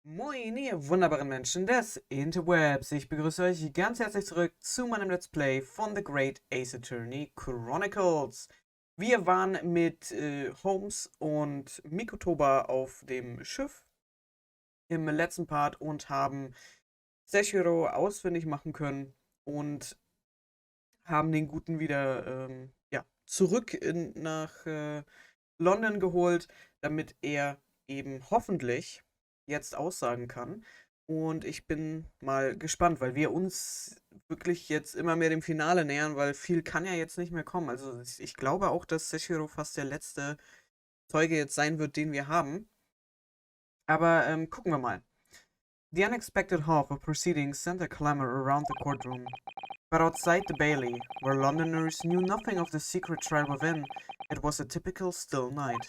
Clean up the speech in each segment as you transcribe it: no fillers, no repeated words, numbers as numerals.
Moin, ihr wunderbaren Menschen des Interwebs. Ich begrüße euch ganz herzlich zurück zu meinem Let's Play von The Great Ace-Attorney Chronicles. Wir waren mit Holmes und Mikotoba auf dem Schiff im letzten Part und haben Seshiro ausfindig machen können und haben den Guten wieder ja, zurück nach London geholt, damit er eben hoffentlich jetzt aussagen kann. Und ich bin mal gespannt, weil wir uns wirklich jetzt immer mehr dem Finale nähern, weil viel kann ja jetzt nicht mehr kommen. Also ich glaube auch, dass Seshiro fast der letzte Zeuge jetzt sein wird, den wir haben. Aber gucken wir mal. The unexpected half of proceedings sent a clamor around the courtroom. But outside the Bailey, where Londoners knew nothing of the secret trial within, it was a typical still night.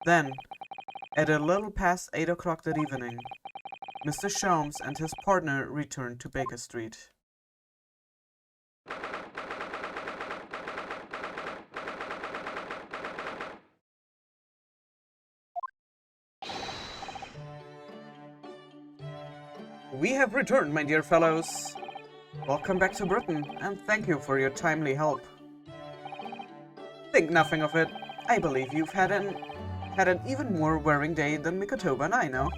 Then, at a little past 8 o'clock that evening, Mr. Sholmes and his partner returned to Baker Street. We have returned, my dear fellows. Welcome back to Britain, and thank you for your timely help. Think nothing of it. I believe you've had an even more wearing day than Mikotoba and I know.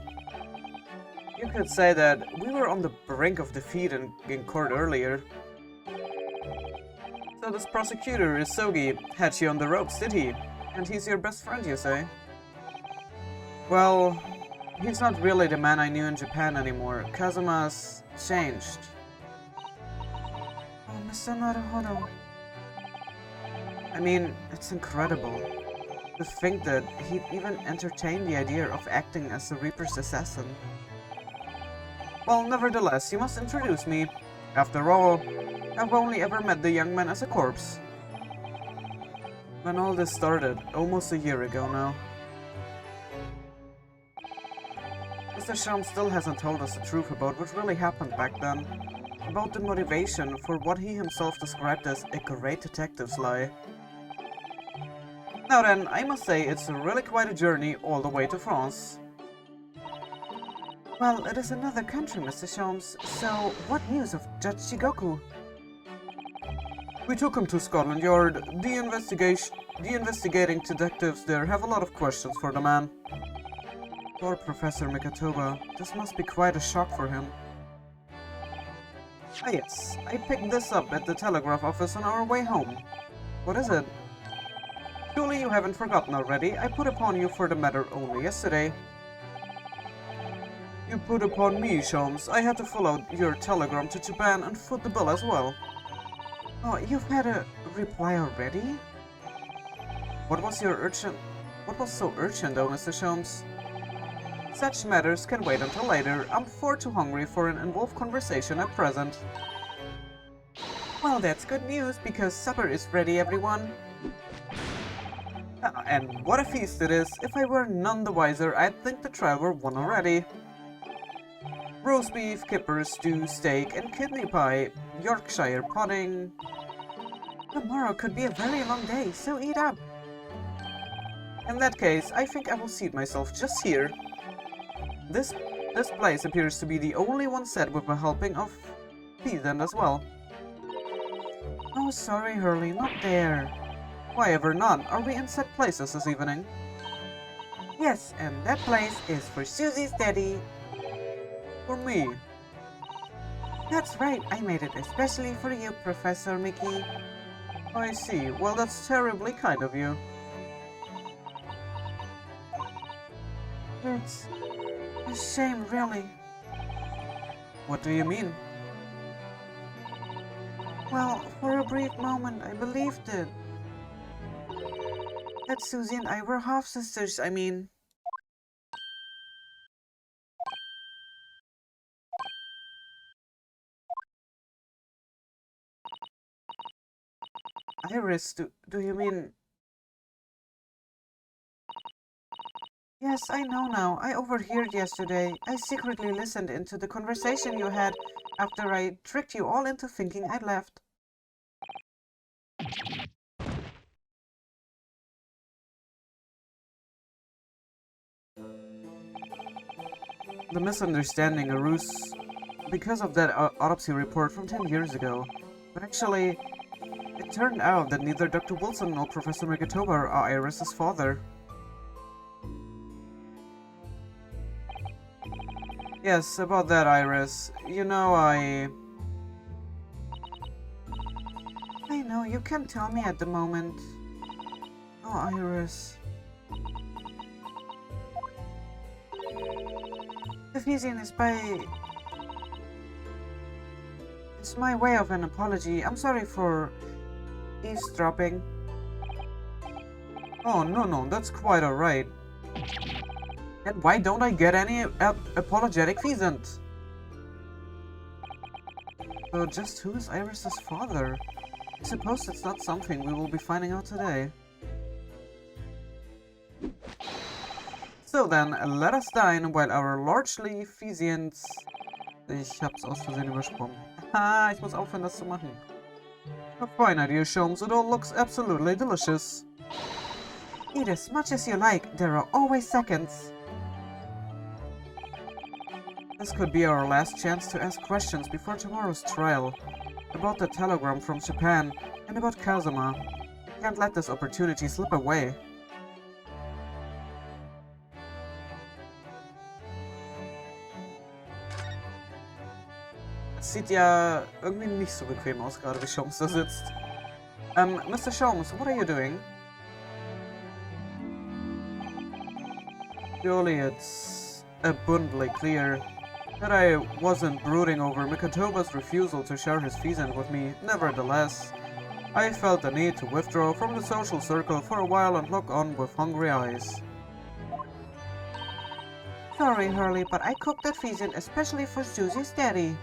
You could say that we were on the brink of defeat in court earlier. So this prosecutor, Isogi, had you on the ropes, did he? And he's your best friend, you say? Well, he's not really the man I knew in Japan anymore. Kazuma's changed. Oh, Mr. Naruhodo. I mean, it's incredible. To think that he'd even entertain the idea of acting as the Reaper's assassin. Well, nevertheless, you must introduce me. After all, I've only ever met the young man as a corpse. When all this started, almost a year ago now. Mr. Sholmes still hasn't told us the truth about what really happened back then. About the motivation for what he himself described as a great detective's lie. Now then, I must say it's really quite a journey all the way to France. Well, it is another country, Mr. Sholmes, so what news of Judge Shigoku? We took him to Scotland Yard. The investigating detectives there have a lot of questions for the man. Poor Professor Mikotoba, this must be quite a shock for him. Ah yes, I picked this up at the telegraph office on our way home. What is it? Surely you haven't forgotten already. I put upon you for the matter only yesterday. You put upon me, Sholmes. I had to fill out your telegram to Japan and foot the bill as well. Oh, you've had a reply already? What was so urgent though, Mr. Sholmes? Such matters can wait until later. I'm far too hungry for an involved conversation at present. Well, that's good news, because supper is ready, everyone. And what a feast it is. If I were none the wiser, I'd think the trial were won already. Roast beef, kipper stew, steak, and kidney pie. Yorkshire pudding. Tomorrow could be a very long day, so eat up. In that case, I think I will seat myself just here. This place appears to be the only one set with a helping of peasant as well. Oh, sorry, Hurley, not there. Why ever not? Are we in set places this evening? Yes, and that place is for Susie's daddy. For me? That's right, I made it especially for you, Professor Mickey. I see. Well, that's terribly kind of you. It's a shame, really. What do you mean? Well, for a brief moment, I believed it. That Susie and I were half-sisters, I mean. Iris, do you mean... Yes, I know now. I overheard yesterday. I secretly listened into the conversation you had after I tricked you all into thinking I'd left. The misunderstanding arose because of that autopsy report from 10 years ago. But actually, it turned out that neither Dr. Wilson nor Professor Megatoba are Iris's father. Yes, about that, Iris. You know, I know, you can't tell me at the moment. Oh, Iris. The Fizian is It's my way of an apology. I'm sorry for eavesdropping. Oh, no, that's quite alright. And why don't I get any apologetic pheasant? So just who is Iris's father? I suppose it's not something we will be finding out today. So then, let us dine while our largely Physians... Ich hab's aus Versehen übersprungen. Haha, ich muss aufhören, das zu machen. A fine idea, Sholmes. It all looks absolutely delicious. Eat as much as you like. There are always seconds. This could be our last chance to ask questions before tomorrow's trial. About the telegram from Japan, and about Kazuma. Can't let this opportunity slip away. Es sieht ja irgendwie nicht so bequem aus, gerade wie Sholmes da sitzt. Mr. Sholmes, what are you doing? Surely it's abundantly clear that I wasn't brooding over Mikatoba's refusal to share his pheasant with me. Nevertheless, I felt the need to withdraw from the social circle for a while and look on with hungry eyes. Sorry, Hurley, but I cooked that pheasant especially for Susie's daddy.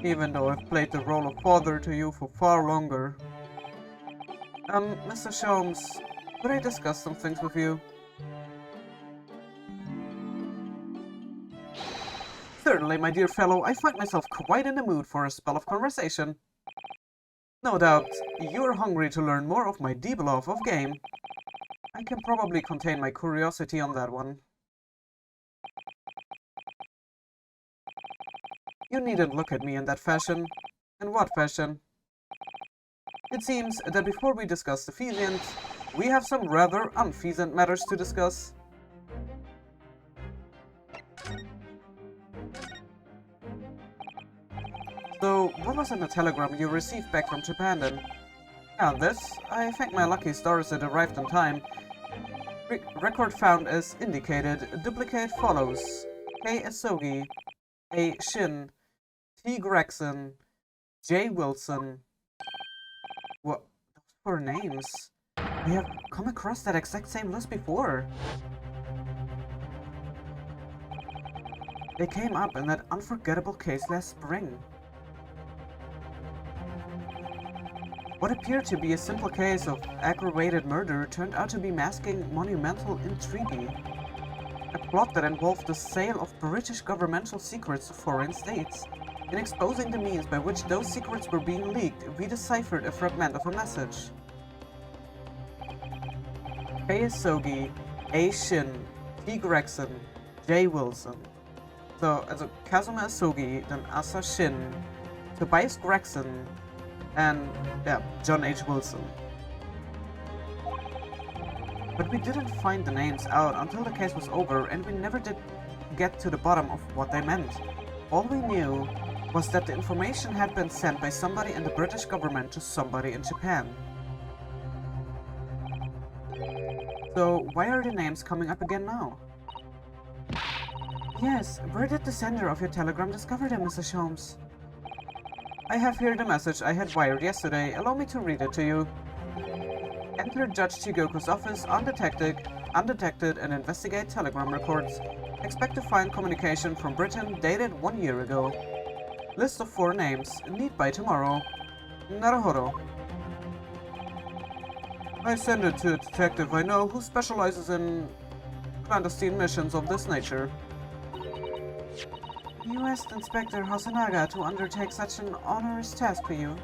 Even though I've played the role of father to you for far longer. Mr. Sholmes, could I discuss some things with you? Certainly, my dear fellow, I find myself quite in the mood for a spell of conversation. No doubt, you're hungry to learn more of my deep love of game. I can probably contain my curiosity on that one. You needn't look at me in that fashion. In what fashion? It seems that before we discuss the pheasant, we have some rather unpheasant matters to discuss. So, what was in the telegram you received back from Japan then? This, I thank my lucky stars it arrived in time. Record found as indicated. Duplicate follows. K. Asogi, A. Shin, T. Gregson, J. Wilson. What? Those four names? We have come across that exact same list before. They came up in that unforgettable case last spring. What appeared to be a simple case of aggravated murder turned out to be masking monumental intrigue. A plot that involved the sale of British governmental secrets to foreign states. In exposing the means by which those secrets were being leaked, we deciphered a fragment of a message. K. Asogi, A. Shin, T. Gregson, J. Wilson. So, also Kazuma Asogi, then Asa Shin, Tobias Gregson, and, yeah, John H. Wilson. But we didn't find the names out until the case was over, and we never did get to the bottom of what they meant. All we knew was that the information had been sent by somebody in the British government to somebody in Japan. So, why are the names coming up again now? Yes, where did the sender of your telegram discover them, Mr. Sholmes? I have here the message I had wired yesterday. Allow me to read it to you. Enter Judge Chigoku's office undetected, and investigate telegram records. Expect to find communication from Britain dated 1 year ago. List of 4 names. Need by tomorrow. Naruhodo. I send it to a detective I know who specializes in clandestine missions of this nature. You asked Inspector Hosonaga to undertake such an onerous task for you.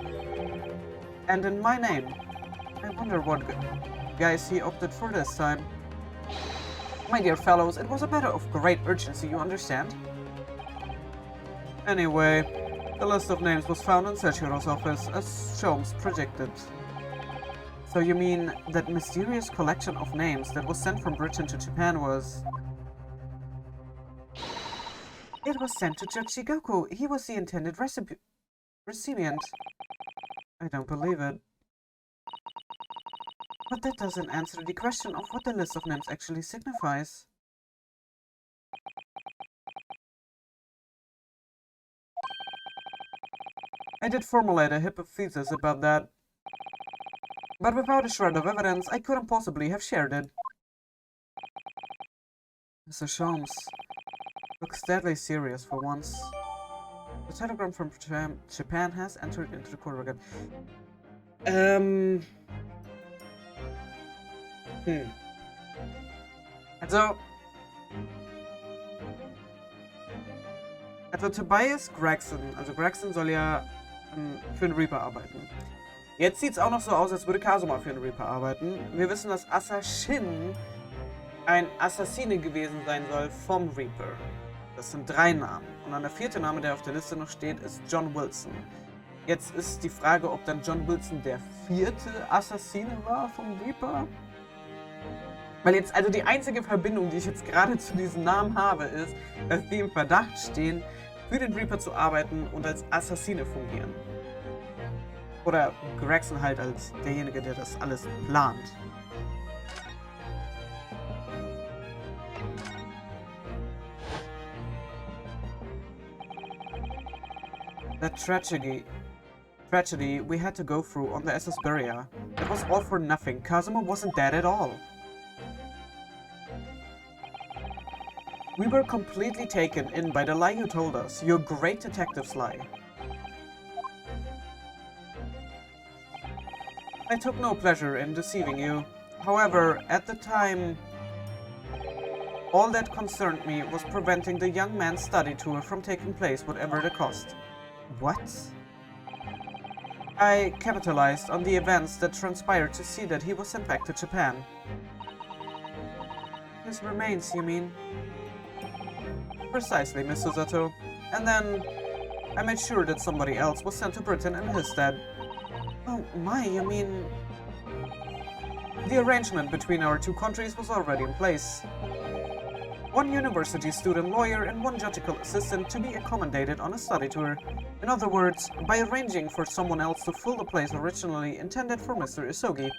And in my name. I wonder what guys he opted for this time. My dear fellows, it was a matter of great urgency, you understand? Anyway, the list of names was found in Sechiro's office, as Sholmes predicted. So you mean that mysterious collection of names that was sent from Britain to Japan was... It was sent to Judge Shigoku. He was the intended recipient. I don't believe it. But that doesn't answer the question of what the list of names actually signifies. I did formulate a hypothesis about that, but without a shred of evidence, I couldn't possibly have shared it. Mr. Sholmes looks deadly serious for once. The telegram from Japan has entered into the court record. Also Tobias Gregson, also Gregson soll ja für den Reaper arbeiten. Jetzt sieht es auch noch so aus, als würde Kazuma für den Reaper arbeiten. Wir wissen, dass Assassin ein Assassine gewesen sein soll vom Reaper. Das sind 3 Namen. Und dann der 4. Name, der auf der Liste noch steht, ist John Wilson. Jetzt ist die Frage, ob dann John Wilson der 4. Assassine war vom Reaper. Weil jetzt, also die einzige Verbindung, die ich jetzt gerade zu diesem Namen habe, ist, dass die im Verdacht stehen, für den Reaper zu arbeiten und als Assassine fungieren. Oder Gregson halt als derjenige, der das alles plant. That tragedy we had to go through on the SS Beria. It was all for nothing. Kazuma wasn't dead at all. We were completely taken in by the lie you told us, your great detective's lie. I took no pleasure in deceiving you. However, at the time, all that concerned me was preventing the young man's study tour from taking place, whatever the cost. What? I capitalized on the events that transpired to see that he was sent back to Japan. His remains, you mean? Precisely, Miss Susato. And then I made sure that somebody else was sent to Britain in his stead. Oh my, you mean... The arrangement between our 2 countries was already in place. 1 university student lawyer and 1 judicial assistant to be accommodated on a study tour. In other words, by arranging for someone else to fill the place originally intended for Mr. Isogi,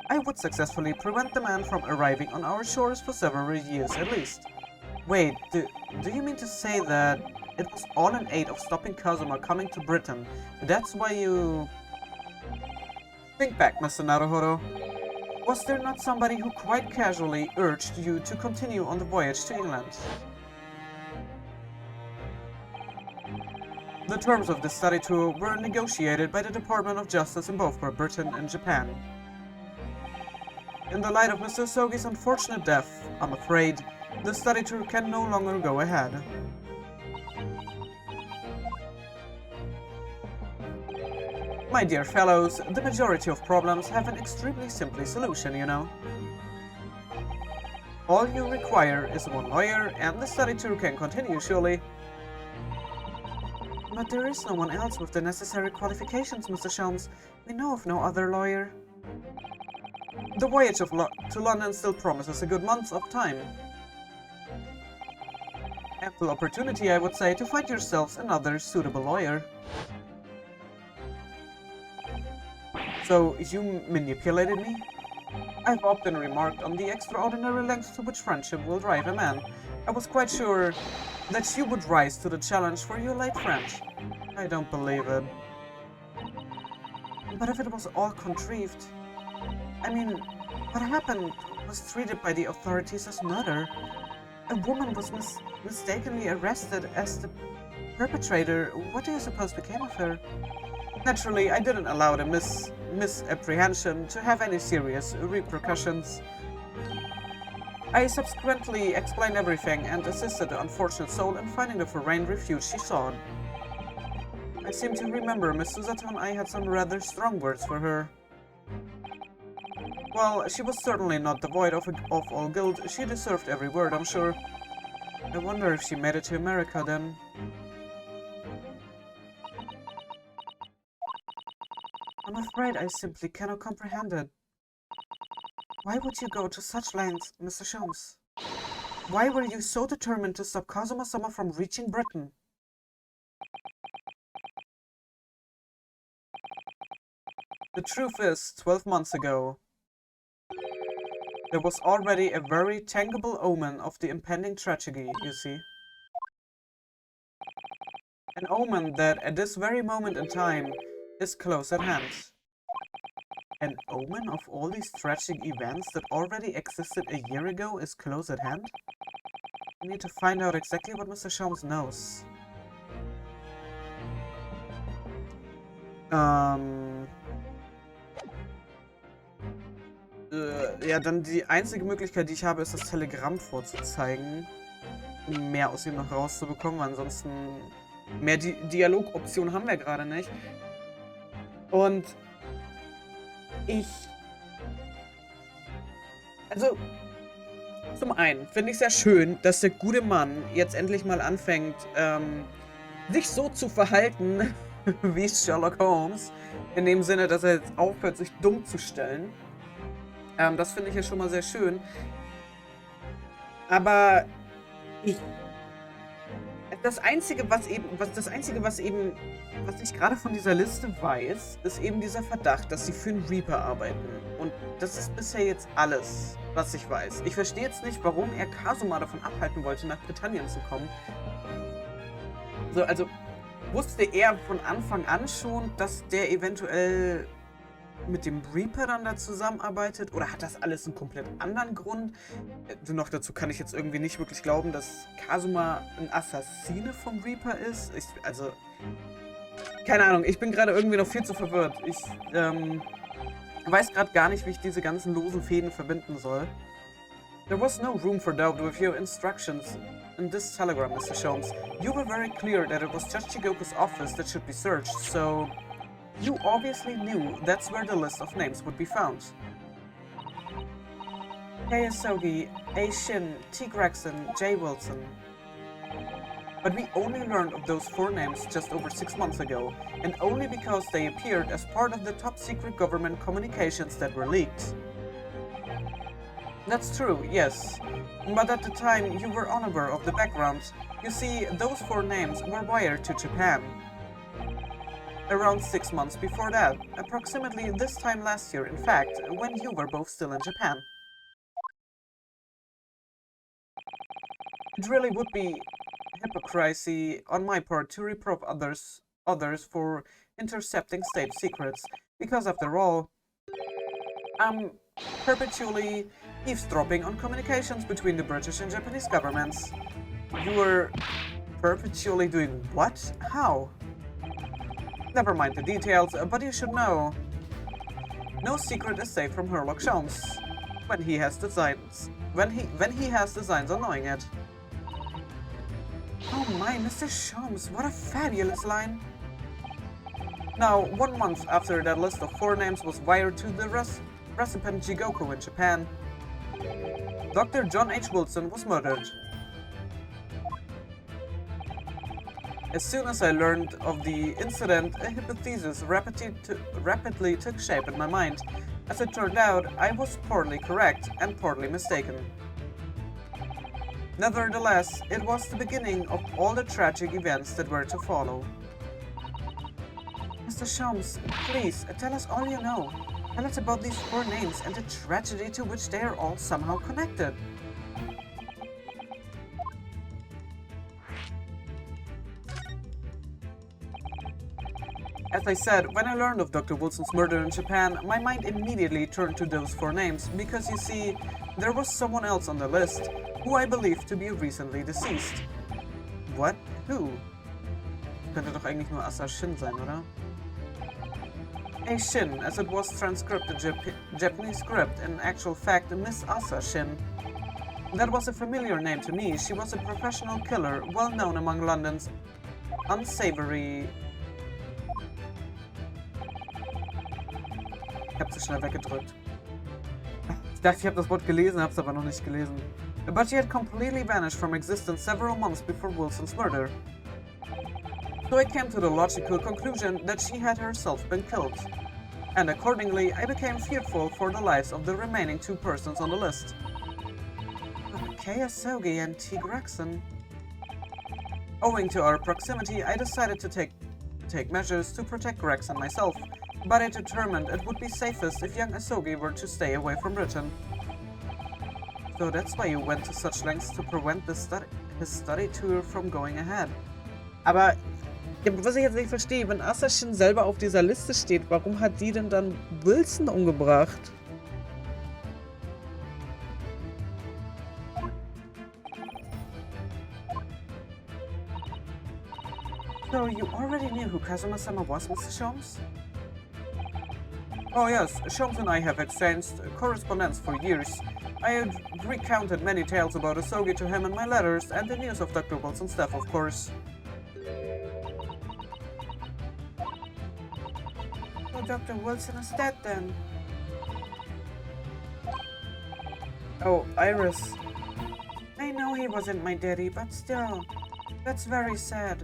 I would successfully prevent the man from arriving on our shores for several years at least. Wait, do you mean to say that it was all in aid of stopping Kazuma coming to Britain? That's why you... Think back, Mr. Naruhodo. Was there not somebody who quite casually urged you to continue on the voyage to England? The terms of this study tour were negotiated by the Department of Justice in both Britain and Japan. In the light of Mr. Isogi's unfortunate death, I'm afraid, the study tour can no longer go ahead. My dear fellows, the majority of problems have an extremely simple solution, you know. All you require is 1 lawyer, and the study tour can continue, surely. But there is no one else with the necessary qualifications, Mr. Sholmes. We know of no other lawyer. The voyage to London still promises a good month of time. Ample opportunity, I would say, to find yourselves another suitable lawyer. So, you manipulated me? I've often remarked on the extraordinary lengths to which friendship will drive a man. I was quite sure that you would rise to the challenge for your late friend. I don't believe it. But if it was all contrived... I mean, what happened was treated by the authorities as murder. A woman was mistakenly arrested as the perpetrator. What do you suppose became of her? Naturally, I didn't allow the misapprehension to have any serious repercussions. I subsequently explained everything and assisted the unfortunate soul in finding the foreign refuge she sought. I seem to remember Miss Susato and I had some rather strong words for her. Well, she was certainly not devoid of all guilt. She deserved every word, I'm sure. I wonder if she made it to America then. I'm afraid I simply cannot comprehend it. Why would you go to such lengths, Mr. Sholmes? Why were you so determined to stop Kazuma-sama from reaching Britain? The truth is, 12 months ago, there was already a very tangible omen of the impending tragedy, you see. An omen that, at this very moment in time, is close at hand. An omen of all these tragic events that already existed a year ago is close at hand? I need to find out exactly what Mr. Sholmes knows. Ja, dann die einzige Möglichkeit, die ich habe, ist das Telegramm vorzuzeigen, um mehr aus ihm noch rauszubekommen, weil ansonsten mehr Dialogoptionen haben wir gerade nicht. Und also, zum einen finde ich sehr schön, dass der gute Mann jetzt endlich mal anfängt, sich so zu verhalten wie Sherlock Holmes, in dem Sinne, dass er jetzt aufhört, sich dumm zu stellen. Das finde ich ja schon mal sehr schön. Aber das Einzige, was ich gerade von dieser Liste weiß, ist eben dieser Verdacht, dass sie für einen Reaper arbeiten. Und das ist bisher jetzt alles, was ich weiß. Ich verstehe jetzt nicht, warum er Kazuma davon abhalten wollte, nach Britannien zu kommen. So, also wusste er von Anfang an schon, dass der eventuell mit dem Reaper dann da zusammenarbeitet? Oder hat das alles einen komplett anderen Grund? Noch dazu kann ich jetzt irgendwie nicht wirklich glauben, dass Kazuma ein Assassine vom Reaper ist. Also, keine Ahnung, ich bin gerade irgendwie noch viel zu verwirrt. Ich weiß gerade gar nicht, wie ich diese ganzen losen Fäden verbinden soll. There was no room for doubt with your instructions in this telegram, Mr. Sholmes. You were very clear that it was just Chigoku's office that should be searched, so you obviously knew that's where the list of names would be found. Kei Asogi, A. Shin, T. Gregson, J. Wilson. But we only learned of those 4 names just over 6 months ago, and only because they appeared as part of the top-secret government communications that were leaked. That's true, yes. But at the time, you were unaware of the background. You see, those 4 names were wired to Japan. Around 6 months before that, approximately this time last year, in fact, when you were both still in Japan. It really would be hypocrisy on my part to reproach others for intercepting state secrets, because after all, I'm perpetually eavesdropping on communications between the British and Japanese governments. You were perpetually doing what? How? Never mind the details, but you should know. No secret is safe from Sherlock Holmes when he has designs on knowing it. Oh my, Mr. Sholmes, what a fabulous line! Now, 1 month after that list of 4 names was wired to the recipient Jigoku in Japan, Dr. John H. Wilson was murdered. As soon as I learned of the incident, a hypothesis rapidly took shape in my mind. As it turned out, I was partly correct and partly mistaken. Nevertheless, it was the beginning of all the tragic events that were to follow. Mr. Sholmes, please, tell us all you know. Tell us about these 4 names and the tragedy to which they are all somehow connected. As I said, when I learned of Dr. Wilson's murder in Japan, my mind immediately turned to those 4 names, because you see, there was someone else on the list, who I believe to be recently deceased. What? Who? Könnte doch eigentlich nur Assassin sein, oder? A. Shin, as it was transcribed in Japanese script, in actual fact, Miss Asa Shin. That was a familiar name to me. She was a professional killer, well known among London's unsavory... Ich hab sie schnell weggedrückt. Ich dachte, ich habe das Wort gelesen, habe es aber noch nicht gelesen. But she had completely vanished from existence several months before Wilson's murder. So I came to the logical conclusion that she had herself been killed. And accordingly, I became fearful for the lives of the remaining 2 persons on the list. Kei Asogi and T. Gregson. Owing to our proximity, I decided to take measures to protect Gregson myself, but I determined it would be safest if young Asogi were to stay away from Britain. So that's why you went to such lengths to prevent his study tour from going ahead. Aber was ich jetzt nicht verstehe, wenn Assassin selber auf dieser Liste steht, warum hat die denn dann Wilson umgebracht? So, you already knew who Kazuma-sama was, Mr. Sholmes? Oh yes, Sholmes and I have exchanged correspondence for years. I had recounted many tales about Asogi to him in my letters, and the news of Dr. Wilson's death, of course. So Dr. Wilson is dead then? Oh, Iris. I know he wasn't my daddy, but still, that's very sad.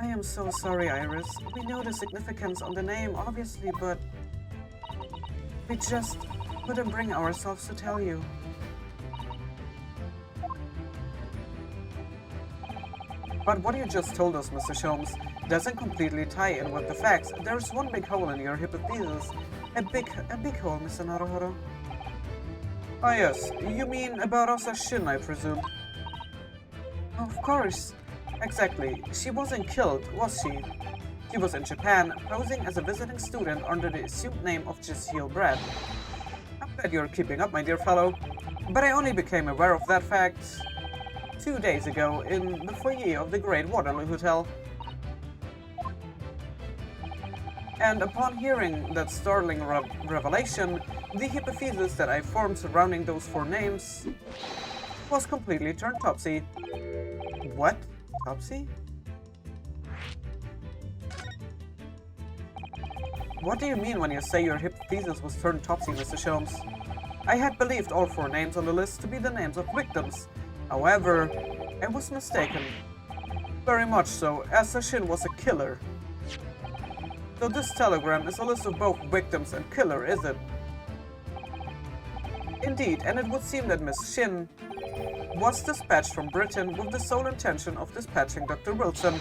I am so sorry, Iris. We know the significance on the name, obviously, but we just couldn't bring ourselves to tell you. But what you just told us, Mr. Sholmes, doesn't completely tie in with the facts. There's one big hole in your hypothesis. A big hole, Mr. Naruhodo. Ah yes, you mean about Assassin, I presume? Of course. Exactly. She wasn't killed, was she? She was in Japan, posing as a visiting student under the assumed name of Giselle Brad. I'm glad you're keeping up, my dear fellow. But I only became aware of that fact 2 days ago in the foyer of the Great Waterloo Hotel. And upon hearing that startling revelation, the hypothesis that I formed surrounding those 4 names was completely turned topsy. What? Topsy? What do you mean when you say your hypothesis was turned topsy, Mr. Sholmes? I had believed all 4 names on the list to be the names of victims. However, I was mistaken. Very much so, Assassin was a killer. So this telegram is a list of both victims and killer, is it? Indeed, and it would seem that Miss Shin was dispatched from Britain with the sole intention of dispatching Dr. Wilson,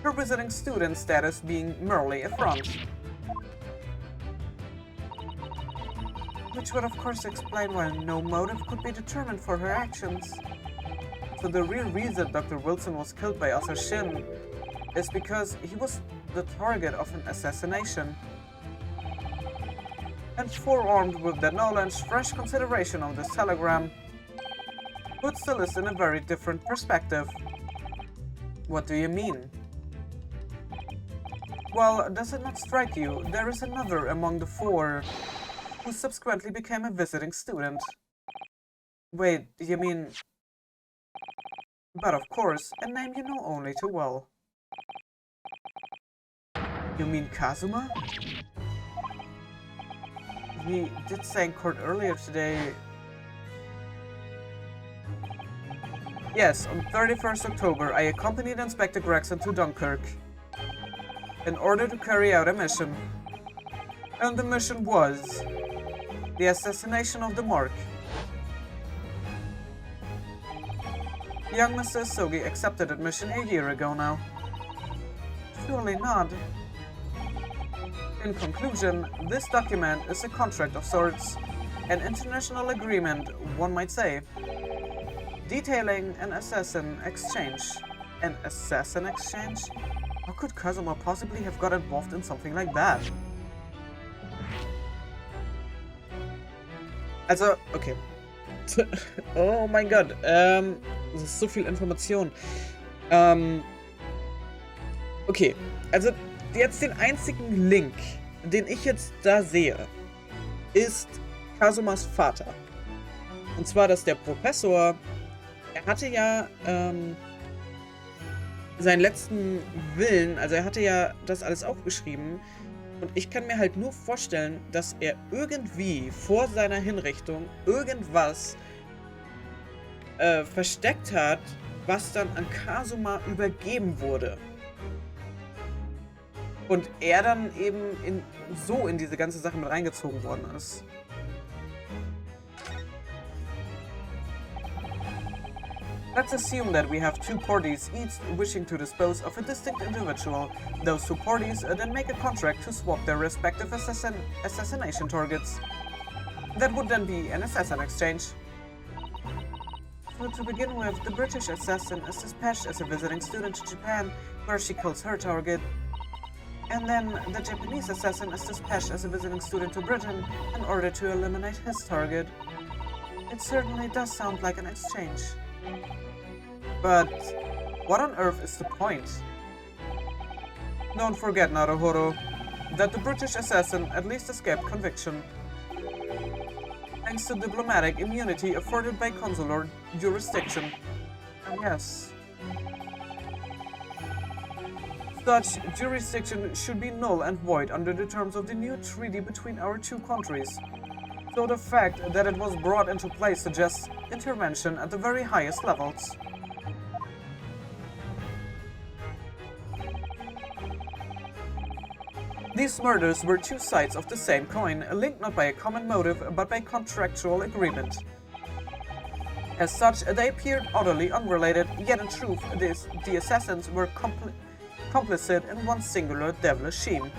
her visiting student status being merely a front. Which would of course explain why no motive could be determined for her actions. So the real reason Dr. Wilson was killed by Assassin is because he was the target of an assassination. And forearmed with that knowledge, fresh consideration of this telegram puts the list in a very different perspective. What do you mean? Well, does it not strike you there is another among the 4 who subsequently became a visiting student? Wait, you mean... But of course, a name you know only too well. You mean Kazuma? He did say in court earlier today... Yes, on 31st October, I accompanied Inspector Gregson to Dunkirk in order to carry out a mission. And the mission was the assassination of the Mark. Young Mr. Asogi accepted that mission a year ago now. Surely not. In conclusion, this document is a contract of sorts, an international agreement, one might say, detailing an assassin exchange. An assassin exchange? How could Kazuma possibly have got involved in something like that? Also, okay. Oh mein Gott, das ist so viel Information. Okay, also jetzt den einzigen Link, den ich jetzt da sehe, ist Kazumas Vater. Und zwar, dass der Professor, er hatte ja seinen letzten Willen, also er hatte ja das alles aufgeschrieben, Und ich kann mir halt nur vorstellen, dass er irgendwie vor seiner Hinrichtung irgendwas versteckt hat, was dann an Kazuma übergeben wurde. Und er dann eben in diese ganze Sache mit reingezogen worden ist. Let's assume that we have two parties, each wishing to dispose of a distinct individual. Those two parties then make a contract to swap their respective assassination targets. That would then be an assassin exchange. So to begin with, the British assassin is dispatched as a visiting student to Japan, where she kills her target. And then the Japanese assassin is dispatched as a visiting student to Britain in order to eliminate his target. It certainly does sound like an exchange. But what on earth is the point? Don't forget, Naruhodo, that the British assassin at least escaped conviction, thanks to diplomatic immunity afforded by consular jurisdiction. And yes, such jurisdiction should be null and void under the terms of the new treaty between our two countries. So the fact that it was brought into place suggests intervention at the very highest levels. These murders were two sides of the same coin, linked not by a common motive, but by contractual agreement. As such, they appeared utterly unrelated, yet in truth, the assassins were complicit in one singular devilish scheme.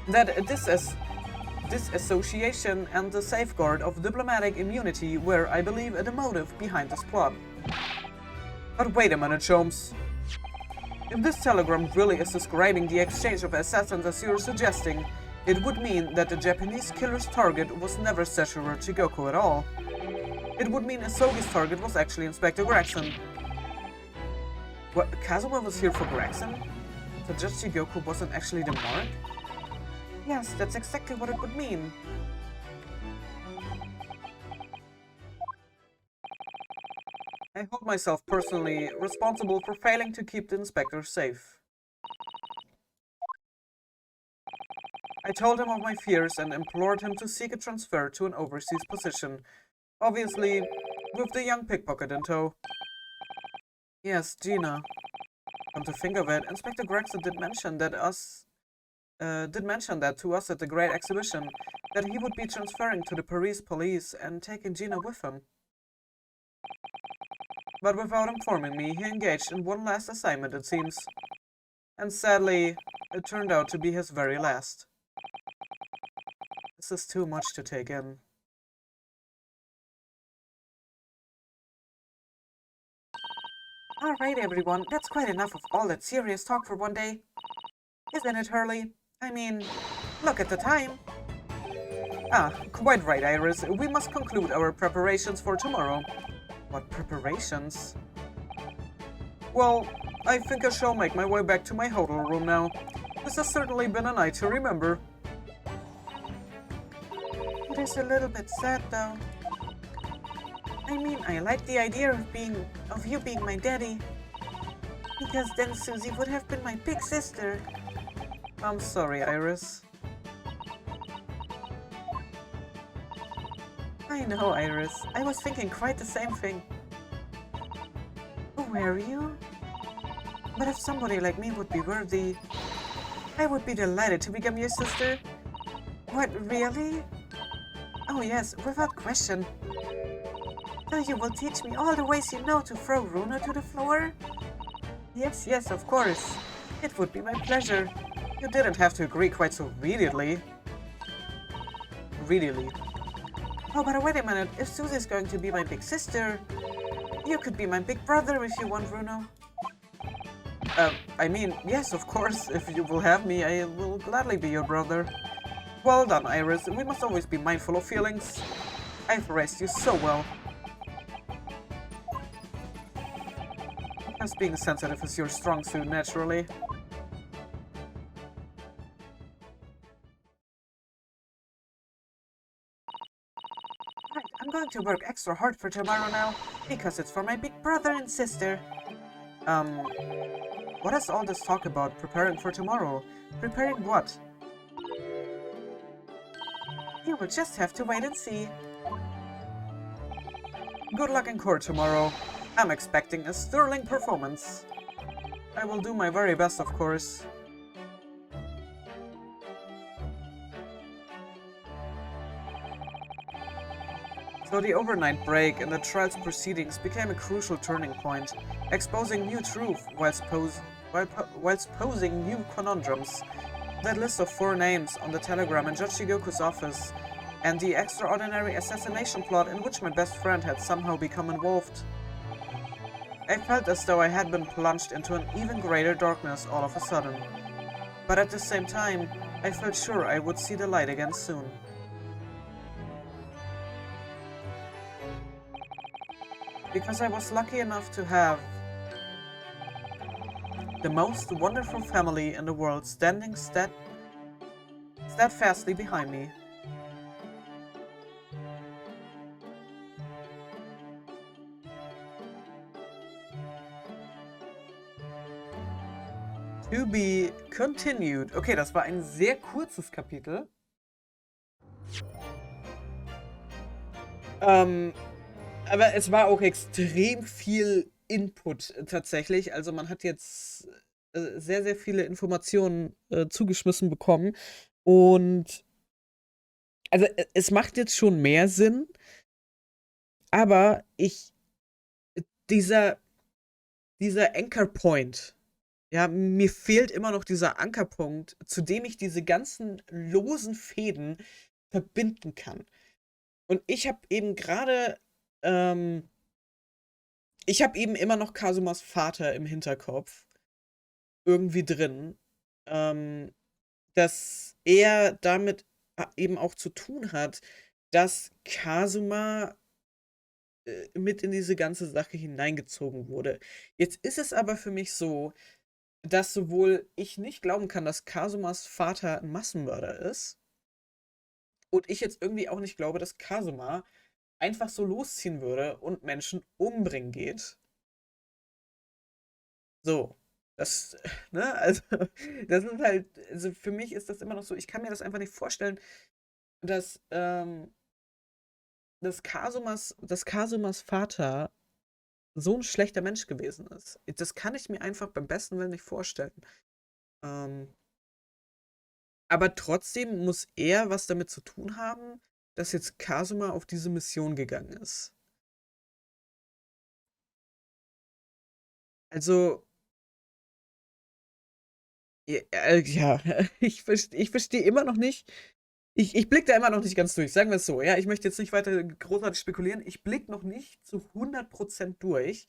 That this association and the safeguard of diplomatic immunity were, I believe, the motive behind this plot. But wait a minute, Sholmes. If this telegram really is describing the exchange of assassins as you're suggesting, it would mean that the Japanese killer's target was never Seshiro Chigoku at all. It would mean Asogi's target was actually Inspector Gregson. What, Kazuma was here for Gregson? So just Chigoku wasn't actually the mark? Yes, that's exactly what it would mean. I hold myself personally responsible for failing to keep the inspector safe. I told him of my fears and implored him to seek a transfer to an overseas position, obviously with the young pickpocket in tow. Yes, Gina. Come to think of it, Inspector Gregson did mention that to us at the Great Exhibition, that he would be transferring to the Paris police and taking Gina with him. But without informing me, he engaged in one last assignment, it seems. And sadly, it turned out to be his very last. This is too much to take in. Alright everyone, that's quite enough of all that serious talk for one day. Isn't it, Hurley? I mean, look at the time. Ah, quite right, Iris. We must conclude our preparations for tomorrow. What preparations? Well, I think I shall make my way back to my hotel room now. This has certainly been a night to remember. It is a little bit sad, though. I mean, I like the idea of you being my daddy. Because then Susie would have been my big sister. I'm sorry, Iris. I know, Iris. I was thinking quite the same thing. Were you? But if somebody like me would be worthy, I would be delighted to become your sister. What, really? Oh yes, without question. So you will teach me all the ways you know to throw Runo to the floor? Yes, yes, of course. It would be my pleasure. You didn't have to agree quite so immediately. Really. Oh, but wait a minute. If Susie's going to be my big sister, you could be my big brother if you want, Runo. I mean, yes, of course. If you will have me, I will gladly be your brother. Well done, Iris. We must always be mindful of feelings. I've raised you so well. As being sensitive is your strong suit, naturally. Right, I'm going to work extra hard for tomorrow now, because it's for my big brother and sister. What is all this talk about preparing for tomorrow? Preparing what? You will just have to wait and see. Good luck in court tomorrow. I'm expecting a sterling performance. I will do my very best, of course. So the overnight break in the trial's proceedings became a crucial turning point, exposing new truth whilst posing new conundrums. That list of 4 names on the telegram in Judge Shigoku's office, and the extraordinary assassination plot in which my best friend had somehow become involved. I felt as though I had been plunged into an even greater darkness all of a sudden. But at the same time, I felt sure I would see the light again soon. Because I was lucky enough to have the most wonderful family in the world standing steadfastly behind me. To be continued. Okay, das war ein sehr kurzes Kapitel. Aber es war auch extrem viel Input tatsächlich. Also man hat jetzt sehr, sehr viele Informationen zugeschmissen bekommen. Und also es macht jetzt schon mehr Sinn. Aber dieser Anchor Point, ja, mir fehlt immer noch dieser Ankerpunkt, zu dem ich diese ganzen losen Fäden verbinden kann. Und ich habe eben gerade ich habe eben immer noch Kazumas Vater im Hinterkopf irgendwie drin, dass er damit eben auch zu tun hat, dass Kazuma mit in diese ganze Sache hineingezogen wurde. Jetzt ist es aber für mich so, dass sowohl ich nicht glauben kann, dass Kazumas Vater ein Massenmörder ist, und ich jetzt irgendwie auch nicht glaube, dass Kazuma einfach so losziehen würde und Menschen umbringen geht. So. Das, ne, also, das ist halt, also für mich ist das immer noch so, ich kann mir das einfach nicht vorstellen, dass, dass Kasumas Vater so ein schlechter Mensch gewesen ist. Das kann ich mir einfach beim besten Willen nicht vorstellen. Aber trotzdem muss er was damit zu tun haben, dass jetzt Kazuma auf diese Mission gegangen ist. Also, ja, ich verstehe immer noch nicht. Ich blicke da immer noch nicht ganz durch, sagen wir es so. Ja, ich möchte jetzt nicht weiter großartig spekulieren. Ich blicke noch nicht zu 100% durch.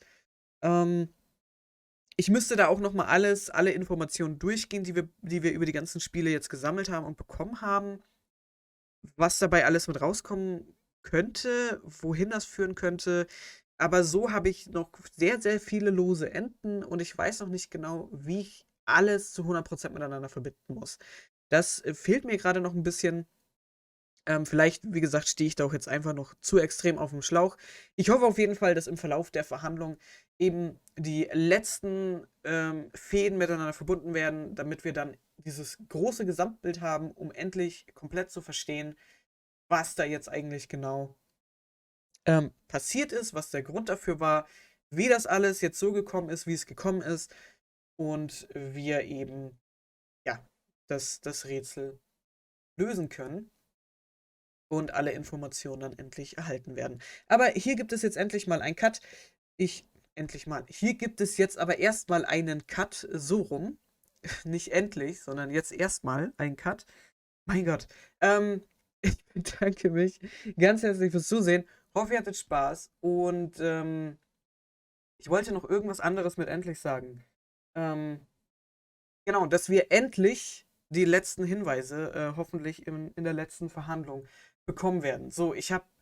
Ich müsste da auch noch mal alle Informationen durchgehen, die wir über die ganzen Spiele jetzt gesammelt haben und bekommen haben. Was dabei alles mit rauskommen könnte, wohin das führen könnte. Aber so habe ich noch sehr, sehr viele lose Enden und ich weiß noch nicht genau, wie ich alles zu 100% miteinander verbinden muss. Das fehlt mir gerade noch ein bisschen. Vielleicht, wie gesagt, stehe ich da auch jetzt einfach noch zu extrem auf dem Schlauch. Ich hoffe auf jeden Fall, dass im Verlauf der Verhandlung eben die letzten Fäden miteinander verbunden werden, damit wir dann dieses große Gesamtbild haben, um endlich komplett zu verstehen, was da jetzt eigentlich genau passiert ist, was der Grund dafür war, wie das alles jetzt so gekommen ist, wie es gekommen ist und wir eben, ja, das Rätsel lösen können und alle Informationen dann endlich erhalten werden. Aber hier gibt es jetzt endlich mal einen Cut. Hier gibt es jetzt aber erstmal einen Cut, so rum. Nicht endlich, sondern jetzt erstmal einen Cut. Mein Gott. Ich bedanke mich ganz herzlich fürs Zusehen. Hoffe, ihr hattet Spaß. Und ich wollte noch irgendwas anderes mit endlich sagen. Genau, dass wir endlich die letzten Hinweise hoffentlich in der letzten Verhandlung bekommen werden. So,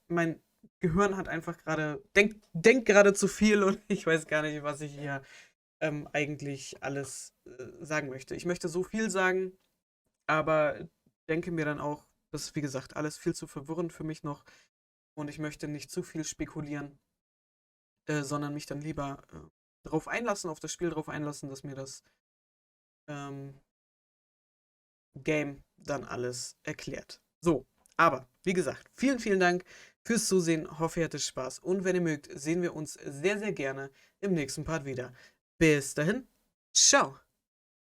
mein Gehirn hat einfach gerade, denkt gerade zu viel und ich weiß gar nicht, was ich hier eigentlich alles sagen möchte. Ich möchte so viel sagen, aber denke mir dann auch, das ist, wie gesagt, alles viel zu verwirrend für mich noch und ich möchte nicht zu viel spekulieren, sondern mich dann lieber drauf einlassen, auf das Spiel drauf einlassen, dass mir das Game dann alles erklärt. So, aber wie gesagt, vielen, vielen Dank fürs Zusehen. Hoffe, ihr hattet Spaß. Und wenn ihr mögt, sehen wir uns sehr, sehr gerne im nächsten Part wieder. Bis dahin, ciao!